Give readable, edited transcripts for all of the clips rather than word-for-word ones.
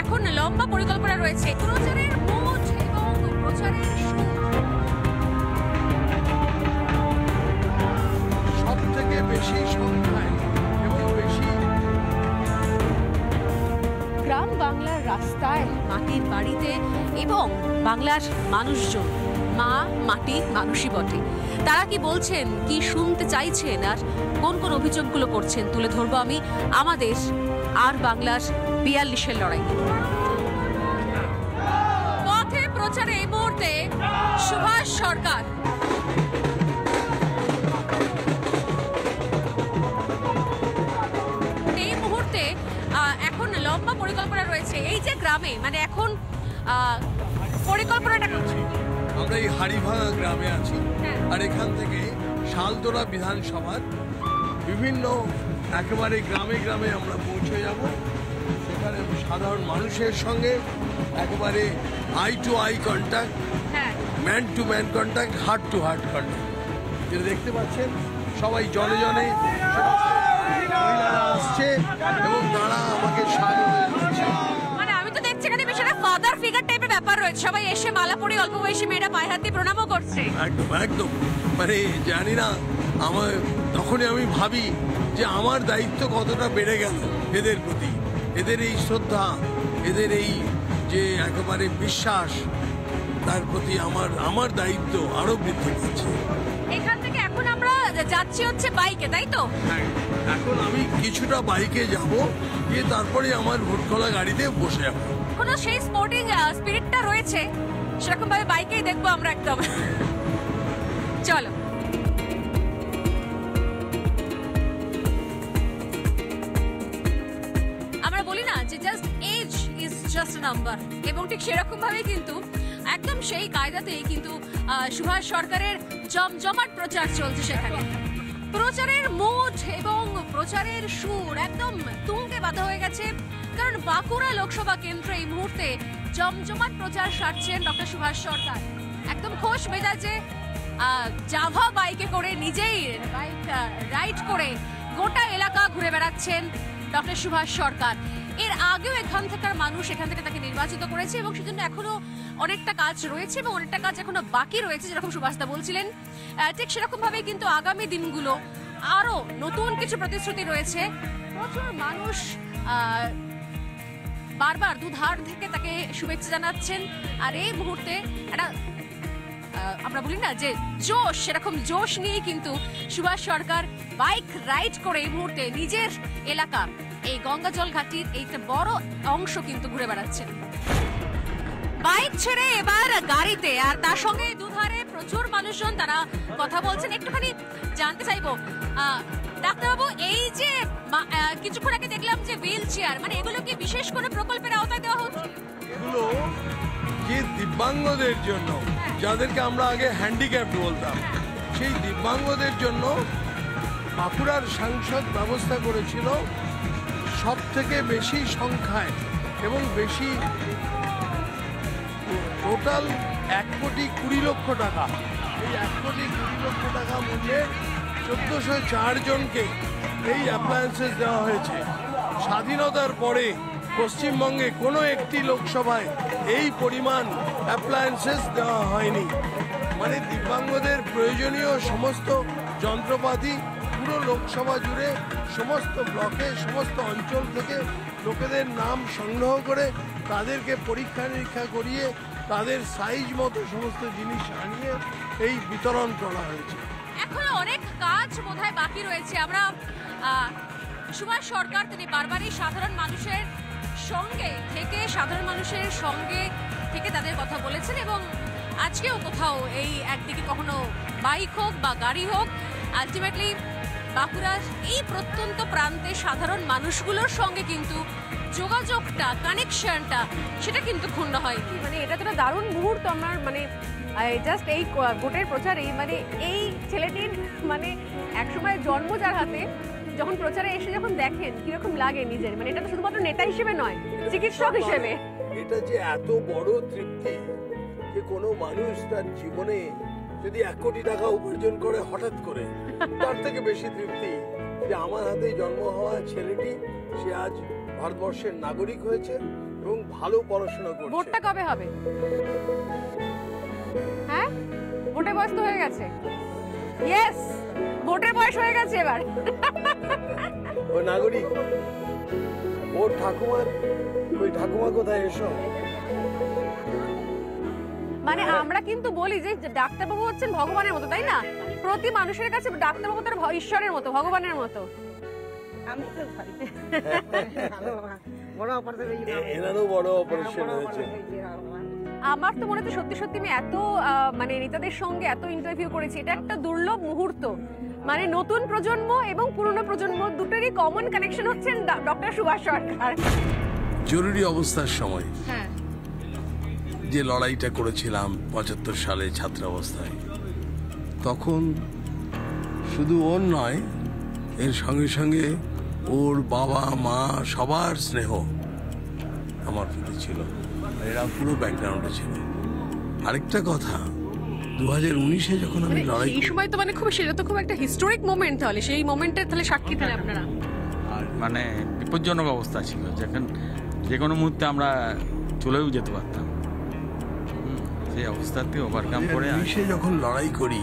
এখন লম্বা পরিকল্পনা রয়েছে প্রচারের মোট এবং প্রচারের সব থেকে বেশি সংখ্যায় এবং বেশি গ্রাম বাংলার রাস্তায়, মাটির বাড়িতে এবং বাংলার মানুষজন, মা মাটি মানুষই বটে। তারা কি বলছেন, কি শুনতে চাইছেন আর কোন কোন অভিযোগগুলো করছেন তুলে ধরবো আমি আমাদের আর বাংলার ৪২-এর লড়াই। পথে প্রচারে এই মুহূর্তে সুভাষ সরকার। এই মুহূর্তে এখন লম্বা পরিকল্পনা রয়েছে এই যে গ্রামে, মানে এখন পরিকল্পনাটা করছে। আমরা এই হাড়িভাঙা গ্রামে আছি, আর এখান থেকে শালতোড়া বিধানসভার বিভিন্ন একেবারে গ্রামে গ্রামে আমরা পৌঁছে যাব। সেখানে সাধারণ মানুষের সঙ্গে একেবারে eye to eye contact, man to man contact, heart to heart contact. যেটা দেখতে পাচ্ছেন সবাই জনে জনে মহিলারা আসছে এবং তারা আমাকে স্বাগত জানাচ্ছে। মানে আমি তো দেখছি এখানে বেশ একটা ফাদার ফিগার টাইপের ব্যাপার রয়েছে, সবাই এসে মালা পরে অল্প বয়সী মেয়েরা পায়ে হাত দিয়ে প্রণামও করছে। একদম একদম, মানে জানি না, আমার তখনই আমি ভাবি যে আমার দায়িত্ব কতটা বেড়ে গেল এদের প্রতি, এদের এই শ্রদ্ধা, এদের এই যে একেবারে বিশ্বাস, তার প্রতি আমার দায়িত্ব আরো বৃদ্ধি পাচ্ছে। এখান থেকে এখন আমরা যাচ্ছি হচ্ছে বাইকে, তাই তো? এখন আমি কিছুটা বাইকে যাব, গিয়ে তারপরে আমার ভোটখোলা গাড়িতে বসে যাবো। কোনো সেই স্পোর্টিং স্পিরিটটা রয়েছে, সেরকম ভাবে বাইকেই দেখবো আমরা একদম। চলো। আমরা বলি না যে just age is just a number, এবং ঠিক সেরকম ভাবেই কিন্তু একদম সেই কায়দাতেই কিন্তু সুভাষ সরকারের জমজমাট প্রচার চলছে। সেখানে প্রচারের মুড এবং প্রচারের সুর একদম তুঙ্গে বাঁধা হয়ে গেছে, কারণ বাঁকুড়া লোকসভা কেন্দ্রে এই মুহূর্তে জমজমাট প্রচার সারছেন ডক্টর সুভাষ সরকার। একদম খোশ মেজাজে জাভা বাইকে করে, নিজেই বাইক রাইড করে গোটা এলাকা ঘুরে বেড়াচ্ছেন ডক্টর সুভাষ সরকার। এর আগেও এখান থেকে তাকে নির্বাচিত করেছে এবং সেজন্য এখনো অনেকটা কাজ রয়েছে এবং অনেকটা কাজ এখনো বাকি রয়েছে, যেরকম সুভাষদা বলছিলেন। ঠিক সেরকম ভাবে কিন্তু আগামী দিনগুলো আরো নতুন কিছু প্রতিশ্রুতি রয়েছে। প্রচুর মানুষ বারবার দুধার থেকে তাকে শুভেচ্ছা জানাচ্ছেন, আর এই মুহূর্তে একটা আমরা বলি না যে জোশ, সেরকম জোশ নিয়ে কিন্তু সুভাষ সরকার বাইক রাইড করে এই মুহূর্তে নিজের এলাকা এই গঙ্গাজল ঘাটির এইটা বড় অংশ কিন্তু ঘুরে বেড়াচ্ছেন বাইক ছেড়ে এবার গাড়িতে, আর তার সঙ্গে দুধারে প্রচুর মানুষজন তারা কথা বলছেন। একটুখানি জানতে চাইবো ডাক্তারবাবু, এই যে কিছুক্ষণ আগে দেখলাম যে হুইল চেয়ার, মানে এগুলো কি বিশেষ কোনো প্রকল্পের আওতায় দেওয়া হচ্ছে? এগুলো যে দিব্যাঙ্গদের জন্য, যাদেরকে আমরা আগে হ্যান্ডিক্যাপড বলতাম, সেই দিব্যাঙ্গদের জন্য বাঁকুড়ার সাংসদ ব্যবস্থা করেছিল সব থেকে বেশি সংখ্যায় এবং বেশি, টোটাল 1,20,00,000 টাকা। এই 1,20,00,000 টাকা মূল্যে ১৪০৪ জনকে এই অ্যাপ্লায়েন্সেস দেওয়া হয়েছে। স্বাধীনতার পরে পশ্চিমবঙ্গে কোনো একটি লোকসভায় এই পরিমাণ অ্যাপ্লায়েন্সেস দেওয়া হয়নি। মানে দিব্যাঙ্গদের প্রয়োজনীয় সমস্ত যন্ত্রপাতি পুরো লোকসভা জুড়ে সমস্ত ব্লকে, সমস্ত অঞ্চল থেকে লোকেদের নাম সংগ্রহ করে তাদেরকে পরীক্ষা নিরীক্ষা করিয়ে তাদের সাইজ মতো সমস্ত জিনিস আনিয়ে এই বিতরণ করা হয়েছে। এখনো অনেক কাজ বোধহয় বাকি রয়েছে। আমরা সুভাষ সরকার তিনি বারবারই সাধারণ মানুষের সঙ্গে থেকে তাদের কথা বলেছেন, এবং আজকেও কোথাও এই একদিকে কখনো বাইক হোক বা গাড়ি হোক, আলটিমেটলি বাঁকুড়ার এই প্রত্যন্ত প্রান্তে সাধারণ মানুষগুলোর সঙ্গে কিন্তু যোগাযোগটা, কানেকশনটা, সেটা কিন্তু ক্ষুণ্ণ হয়। মানে এটা তো দারুণ মুহূর্ত। আমার মানে জাস্ট এই ভোটের প্রচারে, মানে এই ছেলেটির মানে একসময় জন্ম যার হাতে, যখন প্রচারে এসে যখন দেখেন কিরকম লাগে নিজের, মানে এটা তো শুধুমাত্র নেতা হিসেবে নয়, চিকিৎসক হিসেবে এটা যে এত বড় তৃপ্তি যে কোনো মানুষ তার জীবনে যদি 1 কোটি টাকা উপার্জন করে হঠাৎ করে, তার থেকে বেশি তৃপ্তি যে আমার হাতে জন্ম হওয়া ছেলেটি সে আজ ভারতবর্ষের নাগরিক হয়েছে এবং ভালো পড়াশোনা করছে। ভোটটা কবে হবে? হ্যাঁ, ভোটের বয়স তো হয়ে গেছে। ইয়েস, ভোটের বয়স হয়ে গেছে এবার। ও নাগরিক, ওর ঠাকুমা, ওই ঠাকুমা কোথায়? এসো। মানে আমরা কিন্তু বলি যে ডাক্তারবাবু হচ্ছেন ভগবানের মতো, তাই না? প্রতি মানুষের কাছে ডাক্তারবাবু তার ঈশ্বরের মতো, ভগবানের মতো। এনারও বড় অপারেশন হয়েছে। আমার তো মনে হচ্ছে সত্যি সত্যি আমি এত মানে নেতাদের সঙ্গে এত ইন্টারভিউ করেছি, এটা একটা দুর্লভ মুহূর্ত। মানে নতুন প্রজন্ম এবং পুরনো প্রজন্ম দুটোরই কমন কানেকশন হচ্ছেন ডক্টর সুভাষ সরকার। জরুরি অবস্থার সময় হ্যাঁ, যে লড়াইটা করেছিলাম ৭৫ সালে ছাত্রাবস্থায়, তখন শুধু ওর নয়, এর সঙ্গে সঙ্গে ওর বাবা মা সবার স্নেহ আমার প্রতি ছিল। এরা পুরো ব্যাকগ্রাউন্ডে ছিল। আরেকটা কথা, 2019-এ যখন আমি লড়াই, এই সময় তো মানে খুব, সেটা তো খুব একটা হিস্টোরিক মোমেন্ট। তাহলে সেই মোমেন্টের তাহলে সাক্ষী তাহলে আপনারা। মানে বিপজ্জনক অবস্থা ছিল, যেখানে যে কোনো মুহূর্তে আমরা চলেও যেতে পারতাম। সেই অবস্থাতে ওভারকাম করে 2019-এ যখন লড়াই করি,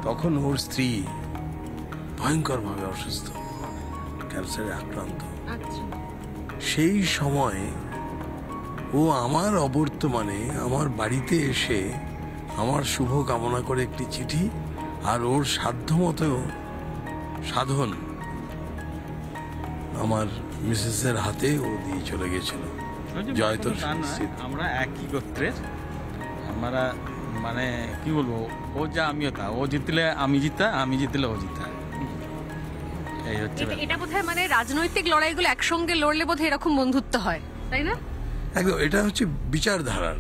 তখন ওর স্ত্রী ভয়ঙ্করভাবে অসুস্থ, ক্যান্সারে আক্রান্ত। সেই সময় ও আমার অবর্তমানে আমার বাড়িতে এসে আমার শুভ কামনা করে একটি চিঠি আর ওর সাধ্যমতো সাধন আমার মিসেসের হাতে ও দিয়ে চলে গেছিল। জয়তোর আমরা একই গোত্রের, আমরা মানে কি বলবো, ও যা আমিও তা, ও জিতলে আমি জিতা, আমি জিতলে ও জিতা, এই হচ্ছে। এটা বোধহয় মানে রাজনৈতিক লড়াইগুলো একসঙ্গে লড়লে বোধহয় এরকম বন্ধুত্ব হয়, তাই না? একদম, এটা হচ্ছে বিচারধারার।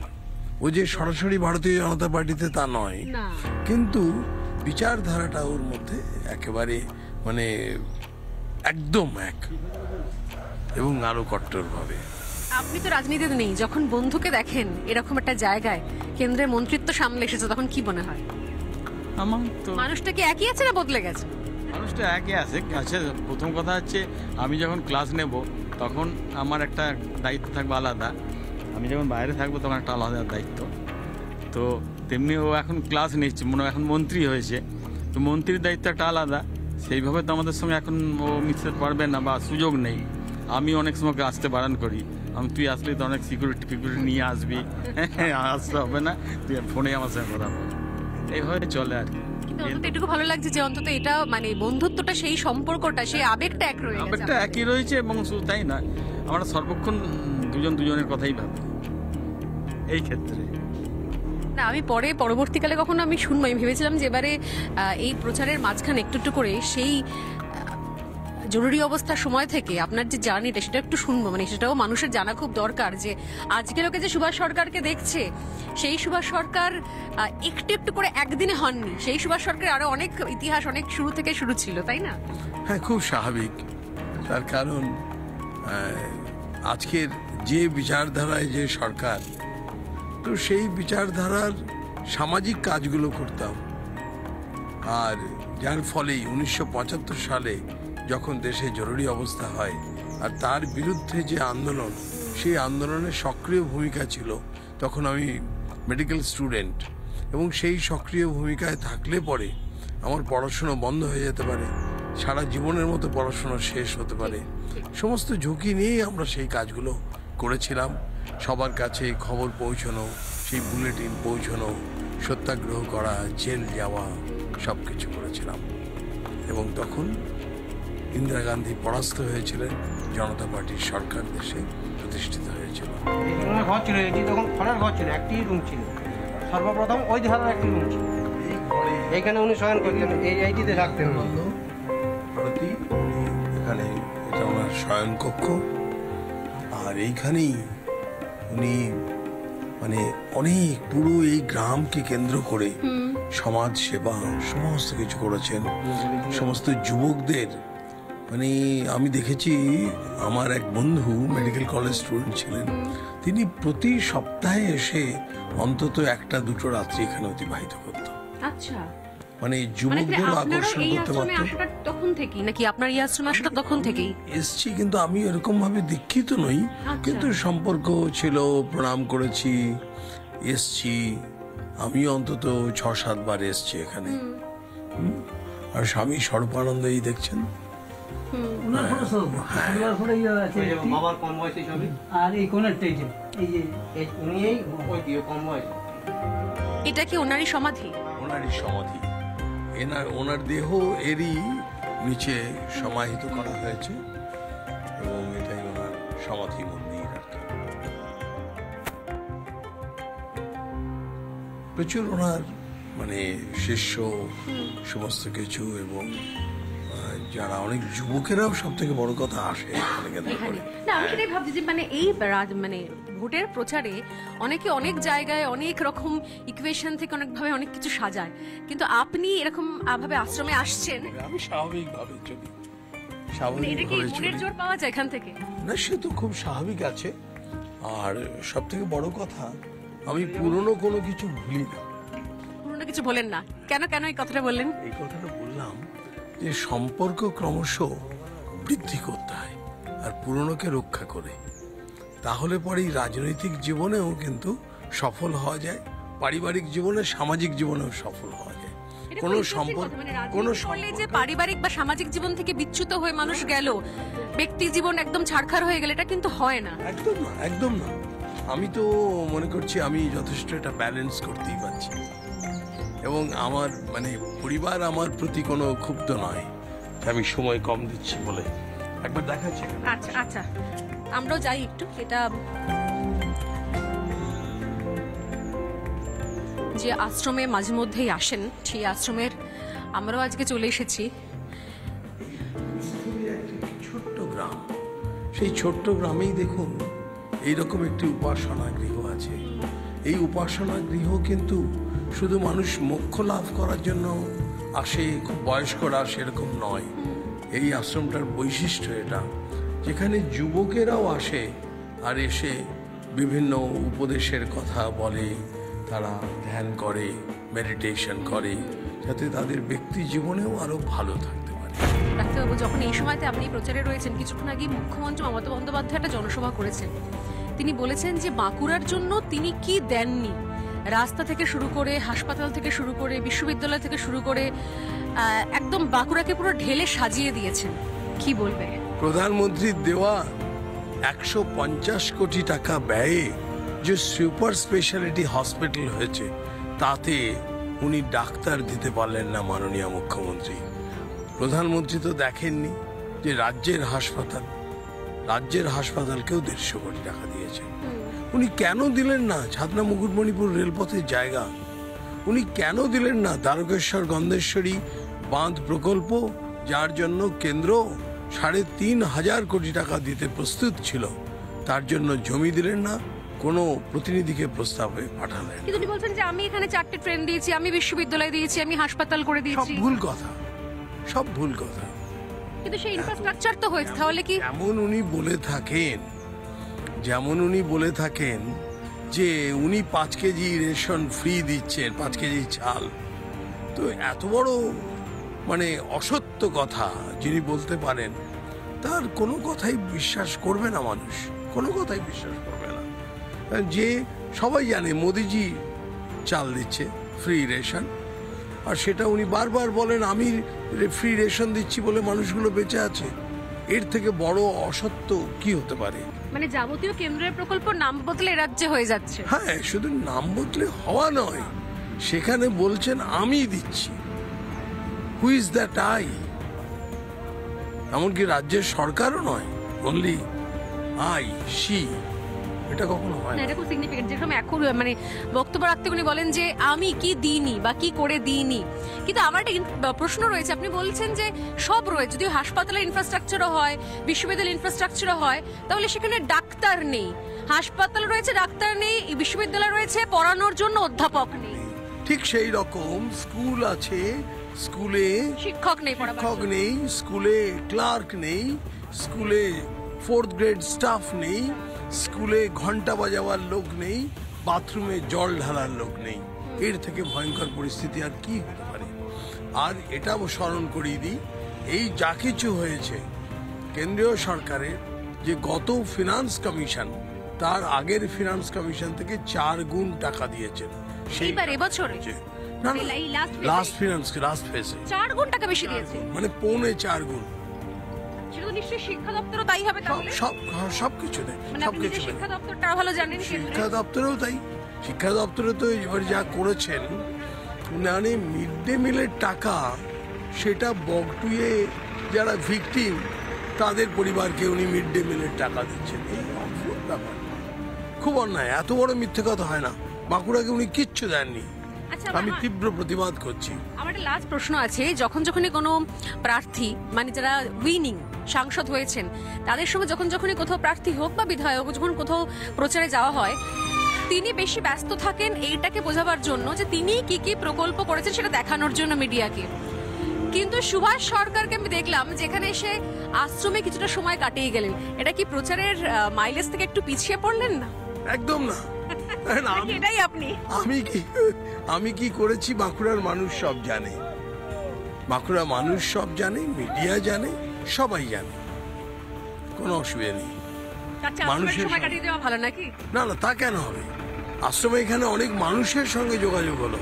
ও যে সরাসরি ভারতীয় জনতা পার্টিতে তা নয়, কিন্তু বিচারধারাটা ওর মধ্যে একেবারে মানে একদম এক, এবং আরো কট্টরভাবে। আপনি তো রাজনীতিতে নেই, যখন বন্ধুকে দেখেন এরকম একটা জায়গায় কেন্দ্রের মন্ত্রিত্ব সামলে এসেছে, তখন কি মনে হয়? আমার তো মানুষটা কি একই আছে না বদলে গেছে? মানুষটা একই আছে। আচ্ছা, প্রথম কথা হচ্ছে আমি যখন ক্লাস নেব তখন আমার একটা দায়িত্ব থাকবে আলাদা, আমি যখন বাইরে থাকবো তখন একটা আলাদা দায়িত্ব। তো তেমনি ও এখন ক্লাস নিচ্ছে, মনে হয় এখন মন্ত্রী হয়েছে, তো মন্ত্রীর দায়িত্ব একটা আলাদা। সেইভাবে তো আমাদের সঙ্গে এখন ও মিশতে পারবে না বা সুযোগ নেই। আমি অনেক সময় আসতে বারণ করি, আমি তুই আসলে তো অনেক সিকিউরিটি নিয়ে আসবি, আসতে হবে না, তুই ফোনে আমার সঙ্গে কথা বল, এইভাবে চলে আর কি। কিন্তু অন্তত এটুকু ভালো লাগছে যে অন্তত এটা মানে বন্ধুত্বটা, সেই সম্পর্কটা, সেই আবেগটা এক রয়েছে। আবেগটা একই রয়েছে, এবং শুধু তাই না, আমরা সর্বক্ষণ দুজনের কথাই ভাবি এই ক্ষেত্রে। না, আমি পরবর্তীকালে কখনো আমি শুনবো, আমি ভেবেছিলাম যে এবারে এই প্রচারের মাঝখানে একটু একটু করে সেই জরুরি অবস্থার সময় থেকে আপনার যে জার্নিটা, সেটা একটু শুনবো। মানে সেটাও মানুষের জানা খুব দরকার, যে আজকে লোকে যে সুভাষ সরকারকে দেখছে, সেই সুভাষ সরকার একটু একটু করে একদিনে হননি। সেই সুভাষ সরকার আরো অনেক ইতিহাস, অনেক শুরু থেকে শুরু ছিল, তাই না? হ্যাঁ, খুব স্বাভাবিক। তার কারণ আজকের যে বিচারধারায় যে সরকার, তো সেই বিচারধারার সামাজিক কাজগুলো করতাম, আর যার ফলেই 1975 সালে যখন দেশে জরুরি অবস্থা হয় আর তার বিরুদ্ধে যে আন্দোলন, সেই আন্দোলনের সক্রিয় ভূমিকা ছিল। তখন আমি মেডিকেল স্টুডেন্ট, এবং সেই সক্রিয় ভূমিকায় থাকলে পরে আমার পড়াশোনা বন্ধ হয়ে যেতে পারে, সারা জীবনের মতো পড়াশোনা শেষ হতে পারে। সমস্ত ঝুঁকি নিয়েই আমরা সেই কাজগুলো করেছিলাম। সবার কাছে খবর পৌঁছানো, সেই বুলেটিন পৌঁছানো, সত্যাগ্রহ করা, জেল যাওয়া, সব কিছু করেছিলাম। এবং তখন ইন্দিরা গান্ধী পরাস্ত হয়েছিলেন, জনতা পার্টির সরকার দেশে প্রতিষ্ঠিত হয়েছিল। ঘর ছিল, এটি তখন খড়ের ঘর ছিল, একটি রুম ছিল, সর্বপ্রথম ওই ধারার একটি রুম ছিল, এইখানে উনি শয়ন করতেন, এইটিতে থাকতেন ভারতী। এখানে এটা ওনার শয়ন কক্ষ, আর এইখানেই উনি মানে অনেক পুরো এই গ্রামকে কেন্দ্র করে সমাজ সেবা সমস্ত কিছু করেছেন। সমস্ত যুবকদের মানে আমি দেখেছি, আমার এক বন্ধু মেডিকেল কলেজ স্টুডেন্ট ছিলেন, তিনি প্রতি সপ্তাহে এসে অন্তত 1-2 রাত্রি এখানে অতিবাহিত করত। আচ্ছা। মানে মানে যুবকদের আপনারও আকর্ষণ এই করতে আশ্রমে পারতো। আসাটা তখন থেকেই নাকি আপনার এই আশ্রমে আসাটা তখন থেকেই? এসছি, কিন্তু আমি এরকম ভাবে দীক্ষিত নই, কিন্তু সম্পর্ক ছিল, প্রণাম করেছি, এসছি। আমি অন্তত 6-7 বার এসছি এখানে। আর স্বামী স্বরূপানন্দ এই দেখছেন, ওনার ফটো সব পরিবার ফটো আছে ওই যে বাবার কম বয়সী ছবি, আর এই কোনারটা এই যে উনি এই ওই দিয়ে কম বয়স। এটা কি ওনারই সমাধি? ওনারই সমাধি। ওনার দেহ এরই নিচে সমাহিত করা হয়েছে এবং এটাই ওনার সমাধি মন্দির আর কি। প্রচুর ওনার মানে শিষ্য সমস্ত কিছু, এবং যারা অনেক যুবকেরাও সব থেকে বড় কথা আসে এখানে কেন্দ্র এখানে করে। না, আমি সেটাই ভাবছি যে মানে এই মানে ভোটের প্রচারে অনেকে অনেক জায়গায় অনেক রকম ইকুয়েশন থেকে অনেকভাবে অনেক কিছু সাজায়, কিন্তু আপনি এরকম ভাবে আশ্রমে আসছেন, আমি স্বাভাবিকভাবে চলি, মানে এটা কি স্বাভাবিকভাবে মনের চলি। জোর পাওয়া যায় এখান থেকে? না, সে তো খুব স্বাভাবিক আছে। আর সব থেকে বড় কথা, আমি পুরনো কোনো কিছু ভুলি না। পুরোনো কিছু বলেন না কেন? কেন এই কথাটা বললেন? এই কথাটা বললাম যে সম্পর্ক ক্রমশ বৃদ্ধি করতে হয় আর পুরনোকে রক্ষা করে, তাহলে পরেই রাজনৈতিক জীবনেও কিন্তু সফল হওয়া যায়, পারিবারিক জীবনে, সামাজিক জীবনেও সফল হওয়া যায়। এটা কোনো খুব interesting সম্পর্ক, কথা, মানে কোনো রাজনীতি করলে যে সম্পর্ক পারিবারিক বা সামাজিক জীবন থেকে বিচ্যুত হয়ে মানুষ গেল, ব্যক্তি জীবন একদম ছাড়খাড় হয়ে গেল, এটা কিন্তু হয় না। একদম না, একদম না। আমি তো মনে করছি আমি যথেষ্ট এটা ব্যালেন্স করতেই পারছি, এবং আমার মানে পরিবার আমার প্রতি কোনো ক্ষুব্ধ নয় যে আমি সময় কম দিচ্ছি বলে। একবার দেখাচ্ছি এখানে। আচ্ছা আচ্ছা, আমরাও যাই একটু। এটা যে আশ্রমে মাঝে মধ্যেই আসেন, সেই আশ্রমের আমরাও আজকে চলে এসেছি। ছোট্ট গ্রাম, সেই ছোট্ট গ্রামেই দেখুন এইরকম একটি উপাসনা গৃহ আছে। এই উপাসনা গৃহ কিন্তু শুধু মানুষ মোক্ষ লাভ করার জন্য আসে, খুব বয়স্করা সেরকম নয়। এই আশ্রমটার বৈশিষ্ট্য এটা, যেখানে যুবকেরাও আসে আর এসে বিভিন্ন উপদেশের কথা বলে, তারা ধ্যান করে, মেডিটেশন করে, যাতে তাদের ব্যক্তি জীবনেও আরো ভালো থাকতে পারে। ডাক্তারবাবু, যখন এই সময়তে আপনি প্রচারে রয়েছেন, কিছুক্ষণ আগে মুখ্যমন্ত্রী মমতা বন্দ্যোপাধ্যায় একটা জনসভা করেছেন। তিনি বলেছেন যে বাঁকুড়ার জন্য তিনি কি দেননি, রাস্তা থেকে শুরু করে, হাসপাতাল থেকে শুরু করে, বিশ্ববিদ্যালয় থেকে শুরু করে একদম বাঁকুড়াকে পুরো ঢেলে সাজিয়ে দিয়েছেন। কি বলবে? প্রধানমন্ত্রীর দেওয়া 150 কোটি টাকা ব্যয়ে যে সুপার স্পেশালিটি হসপিটাল হয়েছে, তাতে উনি ডাক্তার দিতে পারলেন না মাননীয় মুখ্যমন্ত্রী। প্রধানমন্ত্রী তো দেখেননি যে রাজ্যের হাসপাতালকেও 150 কোটি টাকা দিয়েছেন। উনি কেন দিলেন না ছাতনা মুকুটমণিপুর রেলপথের জায়গা? উনি কেন দিলেন না দ্বারকেশ্বর গন্ধেশ্বরী বাঁধ প্রকল্প, যার জন্য কেন্দ্র 3,500 কোটি টাকা দিতে প্রস্তুত ছিল? তার জন্য জমি দিলেন না, কোনো প্রতিনিধিকে প্রস্তাবে পাঠালেন। কিন্তু উনি বলছেন যে আমি এখানে 4টে ট্রেন দিয়েছি, আমি বিশ্ববিদ্যালয় দিয়েছি, আমি হাসপাতাল করে সব দিয়েছি। ভুল কথা, সব ভুল কথা। কিন্তু সেই ইনফ্রাস্ট্রাকচার তো হয়েছে, তাহলে কি? যেমন উনি বলে থাকেন যে উনি 5 কেজি রেশন ফ্রি দিচ্ছেন, 5 কেজি চাল, তো এত বড় মানে অসত্য কথা যিনি বলতে পারেন, তার কোনো কথাই বিশ্বাস করবে না মানুষ, কোনো কথাই বিশ্বাস করবে না। যে সবাই জানে মোদিজি চাল দিচ্ছে, ফ্রি রেশন, আর সেটা উনি বারবার বলেন আমি ফ্রি রেশন দিচ্ছি বলে মানুষগুলো বেঁচে আছে। এর থেকে বড় অসত্য কি হতে পারে? মানে যাবতীয় কেন্দ্রের প্রকল্প নাম বদলে রাজ্যে হয়ে যাচ্ছে। হ্যাঁ, শুধু নাম বদলে হওয়া নয়, সেখানে বলছেন আমি দিচ্ছি। Who is that I? এমনকি রাজ্যের সরকারও নয়, অনলি আই, শি। এটা কখনো হয় না, না। এটা খুব সিগনিফিকেন্ট। যেরকম এখন মানে বক্তব্য রাখতে উনি বলেন যে আমি কি দিইনি বা কি করে দিইনি, কিন্তু আমার একটা প্রশ্ন রয়েছে। আপনি বলছেন যে সব রয়েছে, যদিও হাসপাতালের ইনফ্রাস্ট্রাকচারও হয়, বিশ্ববিদ্যালয়ের ইনফ্রাস্ট্রাকচারও হয়, তাহলে সেখানে ডাক্তার নেই। হাসপাতাল রয়েছে, ডাক্তার নেই, বিশ্ববিদ্যালয় রয়েছে, পড়ানোর জন্য অধ্যাপক নেই। ঠিক সেই রকম স্কুল আছে, স্কুলে শিক্ষক নেই, শিক্ষক নেই, স্কুলে ক্লার্ক নেই, স্কুলে 4th গ্রেড স্টাফ নেই, স্কুলে ঘন্টা বাজাবার লোক নেই, বাথরুমে জল ঢালার লোক নেই। এর থেকে ভয়ঙ্কর পরিস্থিতি আর কি হতে পারে? আর এটাও স্মরণ করিয়ে দিই, এই যা কিছু হয়েছে কেন্দ্রীয় সরকারের যে গত ফিনান্স কমিশন তার আগের ফিনান্স কমিশন থেকে 4 গুণ টাকা দিয়েছেন। এইবার এবছরে না এই লাস্ট ফেজে 4 গুণ টাকা বেশি দিয়েছে, মানে 4.25 গুণ। সেটা তো নিশ্চয়ই শিক্ষা দপ্তরও তাই হবে তাহলে। সবকিছু দেয়, মানে আপনি সবকিছু যে শিক্ষা দপ্তরটা ভালো জানেন, শিক্ষা দপ্তরেও তাই। শিক্ষা দপ্তরে তো এবার যা করেছেন, মানে মিড ডে মিলের টাকা সেটা বকটুয়ে যারা ভিকটিম তাদের পরিবারকে উনি মিড ডে মিলের টাকা দিচ্ছেন। এই অদ্ভুত ব্যাপার, খুব অন্যায়। এত বড় মিথ্যে কথা হয় না। বাঁকুড়াকে উনি কিচ্ছু দেননি। আচ্ছা, আমি তীব্র প্রতিবাদ করছি। আমার একটা লাস্ট প্রশ্ন আছে, যখনই কোনো প্রার্থী মানে যারা উইনিং সাংসদ হয়েছেন তাদের সঙ্গে যখনই কোথাও প্রার্থী হোক বা বিধায়ক যখন কোথাও প্রচারে যাওয়া হয়, তিনি বেশি ব্যস্ত থাকেন এইটাকে বোঝাবার জন্য যে তিনি কি কি প্রকল্প করেছেন সেটা দেখানোর জন্য মিডিয়াকে। কিন্তু সুভাষ সরকারকে আমি দেখলাম যেখানে এসে আশ্রমে কিছুটা সময় কাটিয়ে গেলেন। এটা কি প্রচারের মাইলেজ থেকে একটু পিছিয়ে পড়লেন না? একদম না। এটাই আপনি। আমি কি করেছি বাঁকুড়ার মানুষ সব জানে, বাঁকুড়া মানুষ সব জানে, মিডিয়া জানে, সবাই জানে, কোনো অসুবিধা নেই। মানুষের সময় কাটিয়ে দেওয়া ভালো নাকি? না না, তা কেন হবে? আশ্রমে এখানে অনেক মানুষের সঙ্গে যোগাযোগ হলো,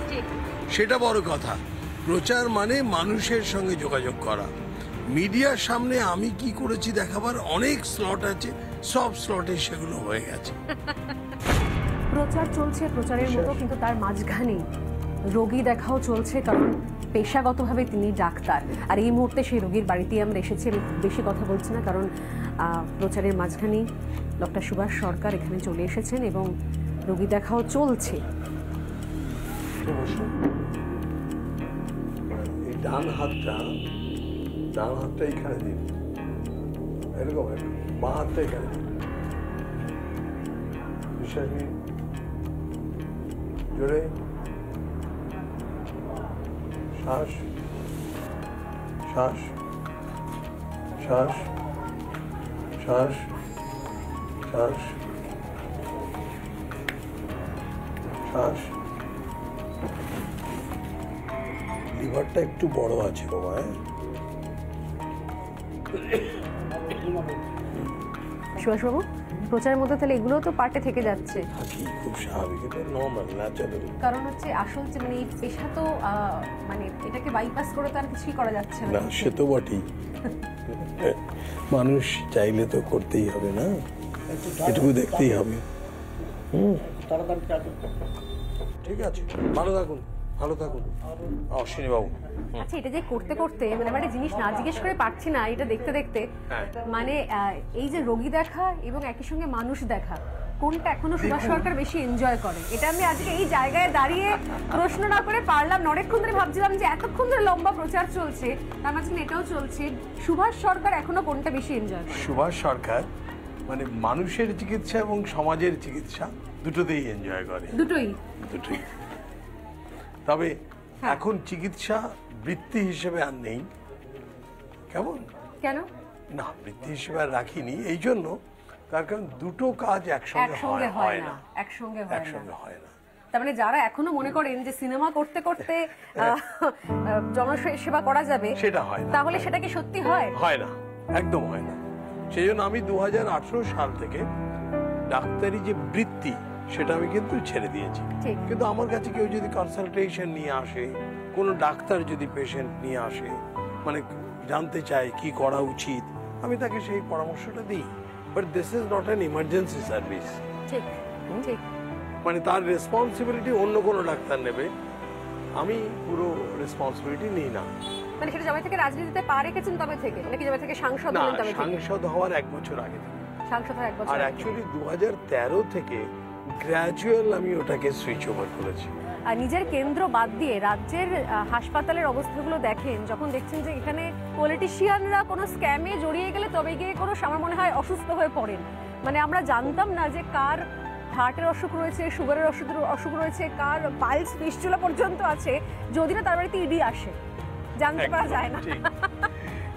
সেটা বড় কথা। প্রচার মানে মানুষের সঙ্গে যোগাযোগ করা। মিডিয়ার সামনে আমি কি করেছি দেখাবার অনেক স্লট আছে, সব স্লটে সেগুলো হয়ে গেছে। প্রচার চলছে প্রচারের মতো, কিন্তু তার মাঝখানেই রোগী দেখাও চলছে, কারণ পেশাগতভাবে তিনি ডাক্তার। আর এই মুহূর্তে সেই রোগীর বাড়িতেই আমরা এসেছি। আমি বেশি কথা বলছি না, কারণ প্রচারের মাঝখানেই ডক্টর সুভাষ সরকার এখানে চলে এসেছেন এবং রোগী দেখাও চলছে। ডান হাতটা এখানে দিন, এরকম বাঁ হাতটা এখানে দিন। বিশ্বাস নেই, জোরে শ্বাস শ্বাস শ্বাস শ্বাস শ্বাস শ্বাস। লিভারটা একটু বড় আছে বাবা। সুভাষবাবু, প্রচারের মধ্যে তাহলে এগুলো তো পার্টে থেকে যাচ্ছে। খুব স্বাভাবিক, এটা নরমাল, ন্যাচারাল। কারণ হচ্ছে আসল যে মানে এই পেশা তো মানে এটাকে বাইপাস করে তো আর কিছুই করা যাচ্ছে না। সে তো বটেই, মানুষ চাইলে তো করতেই হবে না, এটুকু দেখতেই হবে। ঠিক আছে, ভালো থাকুন, ভালো থাকুন অশ্বিনী বাবু। আচ্ছা, এটা যে করতে করতে মানে আমার একটা জিনিস না জিজ্ঞেস করে পারছি না, এটা দেখতে দেখতে মানে এই যে রোগী দেখা এবং একই সঙ্গে মানুষ দেখা, কোনটা এখনো সুভাষ সরকার বেশি এনজয় করে? এটা আমি আজকে এই জায়গায় দাঁড়িয়ে প্রশ্ন না করে পারলাম না। অনেকক্ষণ ধরে ভাবছিলাম যে এতক্ষণ ধরে লম্বা প্রচার চলছে, তার মাঝখানে এটাও চলছে। সুভাষ সরকার এখনো কোনটা বেশি এনজয় করে? সুভাষ সরকার মানে মানুষের চিকিৎসা এবং সমাজের চিকিৎসা দুটোতেই এনজয় করে। দুটোই। তবে এখন চিকিৎসা বৃত্তি হিসেবে আর নেই। কেমন? কেন না, বৃত্তি হিসেবে আর রাখিনি এই জন্য, তার কারণ দুটো কাজ একসঙ্গে হয় না, একসঙ্গে হয় না। তার মানে যারা এখনো মনে করেন যে সিনেমা করতে করতে জনসেবা করা যাবে, সেটা হয় না। তাহলে সেটা কি সত্যি হয়? হয় না, একদম হয় না। সেই জন্য আমি 2018 সাল থেকে ডাক্তারি যে বৃত্তি সেটা আমি কিন্তু ছেড়ে দিয়েছি। কিন্তু আমার কাছে কেউ যদি কনসালটেশন নিয়ে আসে, কোনো ডাক্তার যদি পেশেন্ট নিয়ে আসে, মানে জানতে চায় কি করা উচিত, আমি তাকে সেই পরামর্শটা দিই। But this is not an emergency service. ঠিক ঠিক। মানে তার রেসপন্সিবিলিটি অন্য কোনো ডাক্তার নেবে, আমি পুরো রেসপন্সিবিলিটি নিই না। মানে সেটা যবে থেকে রাজনীতিতে পা রেখেছেন তবে থেকে, নাকি যবে থেকে সাংসদ হলেন তবে থেকে? সাংসদ হওয়ার 1 বছর আগে থেকে। সাংসদ হওয়ার 1 বছর। আর অ্যাকচুয়ালি 2013 থেকে গ্র্যাজুয়াল আমি ওটাকে সুইচ ওভার করেছি। আর নিজের কেন্দ্র বাদ দিয়ে রাজ্যের হাসপাতালের অবস্থাগুলো দেখেন, যখন দেখছেন যে এখানে পলিটিশিয়ানরা কোনো স্ক্যামে জড়িয়ে গেলে তবে গিয়ে কোনো আমার মনে হয় অসুস্থ হয়ে পড়েন। মানে আমরা জানতাম না যে কার হার্টের অসুখ রয়েছে, সুগারের অসুখ রয়েছে, কার পাইলস ফিস্টুলা পর্যন্ত আছে, যদি না তার বাড়িতে ইডি আসে, জানতে পারা যায় না।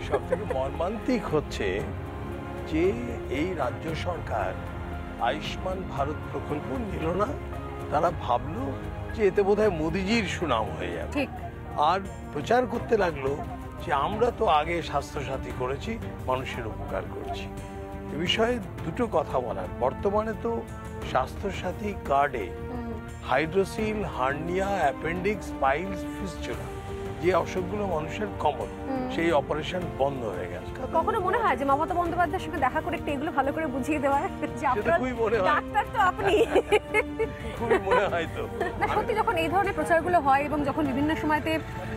সব থেকে মর্মান্তিক হচ্ছে যে এই রাজ্য সরকার আয়ুষ্মান ভারত প্রকল্প নিল না। তারা ভাবলো যে এতে বোধহয় মোদিজির সুনাম হয়ে যাবে। ঠিক আর প্রচার করতে লাগলো যে আমরা তো আগে স্বাস্থ্যসাথী করেছি, মানুষের উপকার করছি। এ বিষয়ে দুটো কথা বলার, বর্তমানে তো স্বাস্থ্যসাথী কার্ডে hydrocele, hernia, appendix, piles, fistula যে অসুখগুলো মানুষের কমন, সেই অপারেশন বন্ধ হয়ে গেছে। কখনো মনে হয় যে মমতা বন্দ্যোপাধ্যায়ের সঙ্গে দেখা করে একটু এগুলো ভালো করে বুঝিয়ে দেওয়া যে আপনার ডাক্তার তো আপনি? খুবই মনে হয় তো। না সত্যি, যখন এই ধরনের প্রচারগুলো হয় এবং যখন বিভিন্ন সময়তে